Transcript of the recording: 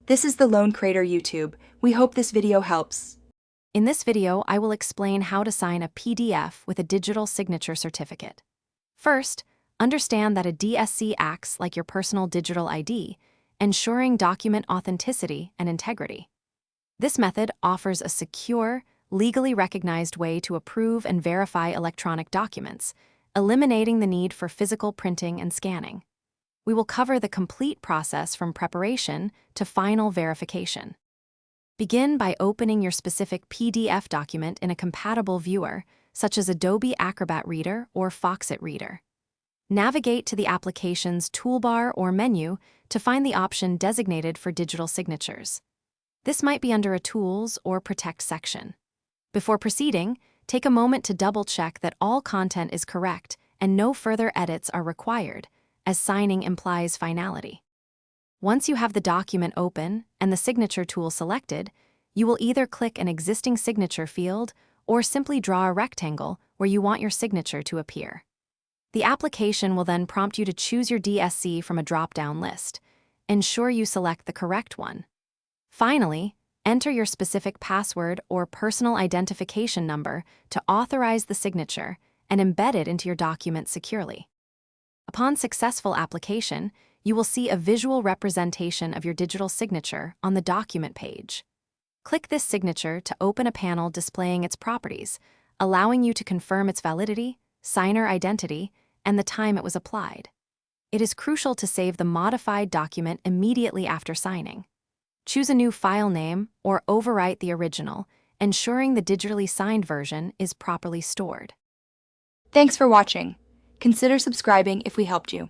This is the Lone Crater YouTube. We hope this video helps. In this video, I will explain how to sign a PDF with a digital signature certificate. First, understand that a DSC acts like your personal digital ID, ensuring document authenticity and integrity. This method offers a secure, legally recognized way to approve and verify electronic documents, eliminating the need for physical printing and scanning. We will cover the complete process from preparation to final verification. Begin by opening your specific PDF document in a compatible viewer, such as Adobe Acrobat Reader or Foxit Reader. Navigate to the application's toolbar or menu to find the option designated for digital signatures. This might be under a Tools or Protect section. Before proceeding, take a moment to double-check that all content is correct and no further edits are required, as signing implies finality. Once you have the document open and the signature tool selected, you will either click an existing signature field or simply draw a rectangle where you want your signature to appear. The application will then prompt you to choose your DSC from a drop-down list. Ensure you select the correct one. Finally, enter your specific password or personal identification number to authorize the signature and embed it into your document securely. Upon successful application, you will see a visual representation of your digital signature on the document page. Click this signature to open a panel displaying its properties, allowing you to confirm its validity, signer identity, and the time it was applied. It is crucial to save the modified document immediately after signing. Choose a new file name or overwrite the original, ensuring the digitally signed version is properly stored. Thanks for watching. Consider subscribing if we helped you.